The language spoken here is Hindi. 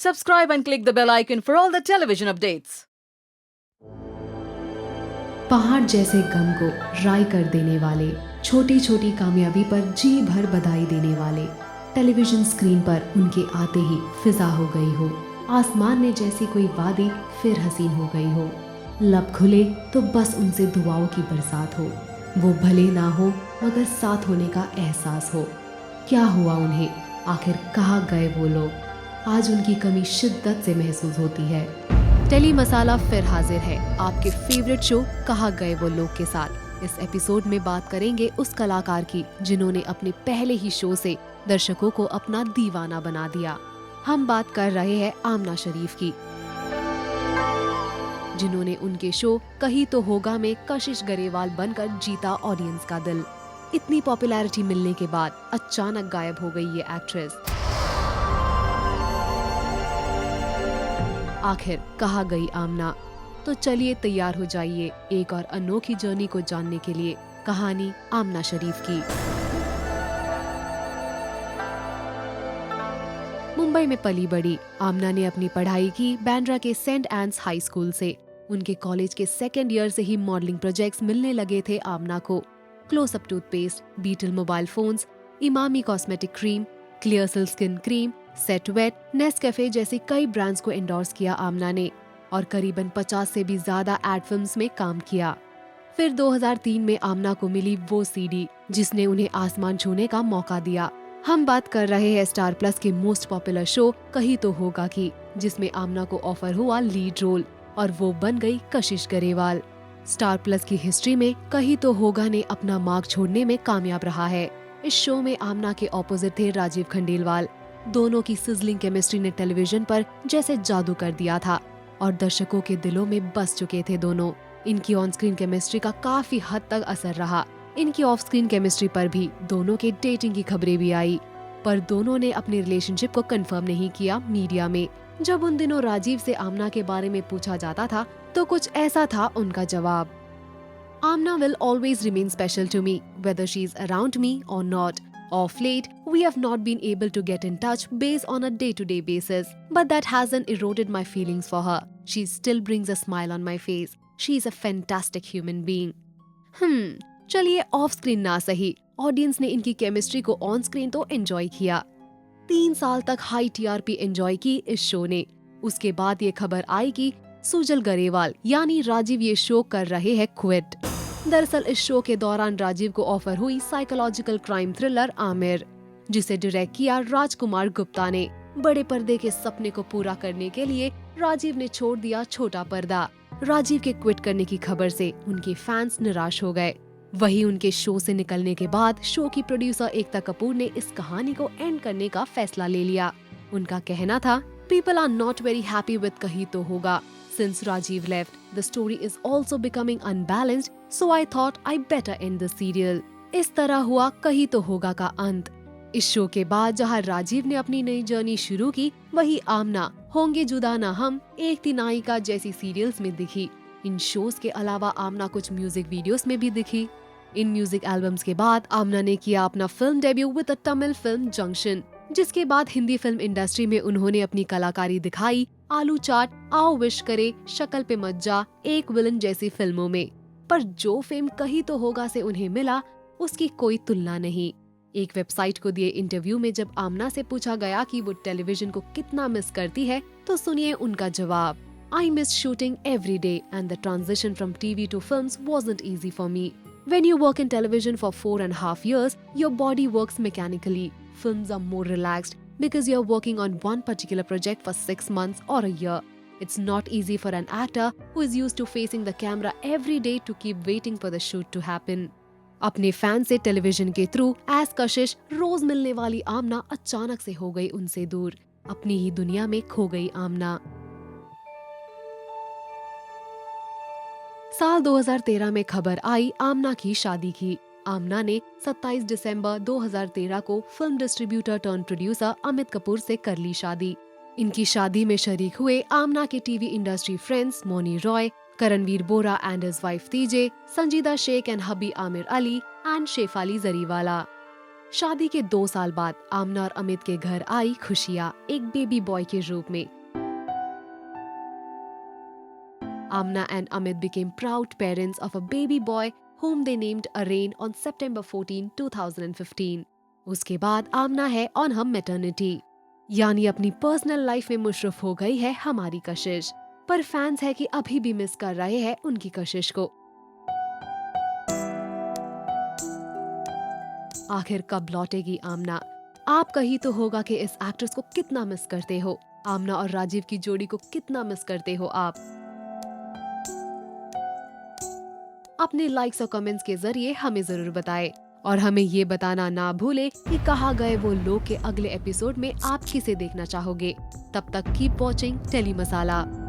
subscribe and click the bell icon for all the television updates. पहाड़ जैसे गम को राई कर देने वाले, छोटी छोटी कामयाबी पर जी भर बधाई देने वाले, टेलीविजन स्क्रीन पर उनके आते ही फिजा हो गई हो। आसमान में जैसी कोई वादी फिर हसीन हो गई हो। लब खुले तो बस उनसे दुआओं की बरसात हो। वो भले ना हो मगर साथ होने का एहसास हो। क्या हुआ उन्हें, आखिर कहाँ गए वो लोग? आज उनकी कमी शिद्दत से महसूस होती है। टेली मसाला फिर हाजिर है आपके फेवरेट शो कहाँ गए वो लोग के साथ। इस एपिसोड में बात करेंगे उस कलाकार की जिन्होंने अपने पहले ही शो से दर्शकों को अपना दीवाना बना दिया। हम बात कर रहे हैं आमना शरीफ की, जिन्होंने उनके शो कहीं तो होगा में कशिश गरेवाल बनकर जीता ऑडियंस का दिल। इतनी पॉपुलैरिटी मिलने के बाद अचानक गायब हो गई ये एक्ट्रेस। आखिर कहाँ गई आमना? तो चलिए तैयार हो जाइए एक और अनोखी जर्नी को जानने के लिए। कहानी आमना शरीफ की। मुंबई में पली बड़ी आमना ने अपनी पढ़ाई की बांद्रा के सेंट एन्स हाई स्कूल से। उनके कॉलेज के सेकेंड ईयर से ही मॉडलिंग प्रोजेक्ट्स मिलने लगे थे आमना को। Close Up toothpaste, Beetel mobile phones, Emami cosmetic cream, Clearasil skin cream, Set Wet, Nescafe जैसे कई ब्रांड्स को एंडोर्स किया आमना ने और करीबन 50 से भी ज्यादा एड फिल्म्स में काम किया। फिर 2003 में आमना को मिली वो सीडी जिसने उन्हें आसमान छूने का मौका दिया। हम बात कर रहे हैं स्टार प्लस के मोस्ट पॉपुलर शो कहीं तो होगा की, जिसमें आमना को ऑफर हुआ लीड रोल और वो बन गई कशिश गरेवाल। स्टार प्लस की हिस्ट्री में कहीं तो होगा ने अपना मार्क छोड़ने में कामयाब रहा है। इस शो में आमना के ऑपोजिट थे राजीव खंडेलवाल। दोनों की सिजलिंग केमिस्ट्री ने टेलीविजन पर जैसे जादू कर दिया था और दर्शकों के दिलों में बस चुके थे दोनों। इनकी ऑन स्क्रीन केमिस्ट्री का काफी हद तक असर रहा। इनकी ऑफ स्क्रीन केमिस्ट्री पर भी दोनों के डेटिंग की खबरें भी आई, पर दोनों ने अपनी रिलेशनशिप को कंफर्म नहीं किया मीडिया में। जब उन दिनों राजीव से आमना के बारे में पूछा जाता था तो कुछ ऐसा था उनका जवाब। आमना will always remain special to me, whether she's around me or not. Of late, we have not been able to get in touch based on a day-to-day basis, but that hasn't eroded my feelings for her. She still brings a smile on my face. She's a fantastic human being. चलिए ऑफ स्क्रीन ना सही, ऑडियंस ने इनकी केमिस्ट्री को ऑन स्क्रीन तो एंजॉय किया। 3 साल तक हाई टीआरपी एंजॉय की इस शो ने। उसके बाद ये खबर आई कि सुजल गरेवाल यानी राजीव ये शो कर रहे हैं क्विट। दरअसल इस शो के दौरान राजीव को ऑफर हुई साइकोलॉजिकल क्राइम थ्रिलर आमिर, जिसे डायरेक्ट किया राजकुमार गुप्ता ने। बड़े पर्दे के सपने को पूरा करने के लिए राजीव ने छोड़ दिया छोटा पर्दा। राजीव के क्विट करने की खबर से उनके फैंस निराश हो गए। वहीं उनके शो से निकलने के बाद शो की प्रोड्यूसर एकता कपूर ने इस कहानी को एंड करने का फैसला ले लिया। उनका कहना था, people are not very happy with कहीं तो होगा। Since Rajiv left, the story is also becoming unbalanced, so I thought I better end the serial. इस तरह हुआ कहीं तो होगा का अंत। इस शो के बाद जहां राजीव ने अपनी नई जर्नी शुरू की, वहीं आमना होंगे जुदा ना हम, एक थी नायिका जैसी सीरियल्स में दिखी। इन शोज के अलावा आमना कुछ म्यूजिक वीडियोस में भी दिखी। इन म्यूजिक एल्बम्स के बाद आमना ने किया अपना film debut with a Tamil film junction, जिसके बाद हिंदी फिल्म इंडस्ट्री में उन्होंने अपनी कलाकारी दिखाई आलू चाट, आओ विश करे, शक्ल पे मत जा, एक विलन जैसी फिल्मों में। पर जो फेम कहीं तो होगा से उन्हें मिला, उसकी कोई तुलना नहीं। एक वेबसाइट को दिए इंटरव्यू में जब आमना से पूछा गया कि वो टेलीविजन को कितना मिस करती है, तो सुनिए उनका जवाब। I miss shooting every day and the transition from TV to films wasn't easy for me. When you work in television for 4.5 years, your body works mechanically. Films are more relaxed because you're working on one particular project for 6 months or a year. It's not easy for an actor who is used to facing the camera every day to keep waiting for the shoot to happen. अपने फैन से टेलीविजन के थ्रू एज कशिश रोज मिलने वाली आमना अचानक से हो गई उनसे दूर। अपनी ही दुनिया में खो गई आमना। साल 2013 में खबर आई आमना की शादी की। आमना ने 27 दिसंबर 2013 को film distributor turn producer Amit Kapoor से कर ली शादी। इनकी शादी में शरीक हुए आमना के TV industry friends Mouni Roy, Karanvir Bohra and his wife Teejay, Sanjeeda Shaikh and hubby Aamir Ali and Shefali Jariwala. शादी के 2 साल बाद आमना और अमित के घर आई खुशियाँ एक बेबी बॉय के रूप में। Amna and Amit became proud parents of a baby boy whom they named Arain on September 14, 2015. उसके बाद आमना है ऑन हर मैटरनिटी, यानी अपनी पर्सनल लाइफ में मुशरफ हो गई है हमारी कशिश। पर फैंस है कि अभी भी मिस कर रहे हैं उनकी कशिश को। आखिर कब लौटेगी आमना? आपका ही तो होगा कि इस एक्ट्रेस को कितना मिस करते हो। आमना और राजीव की जोड़ी को कितना मिस करते हो आप? अपने लाइक्स और कमेंट्स के जरिए हमें जरूर बताएं और हमें ये बताना ना भूलें कि कहाँ गए वो लोग के अगले एपिसोड में आप किसे देखना चाहोगे। तब तक कीप वॉचिंग टेली मसाला।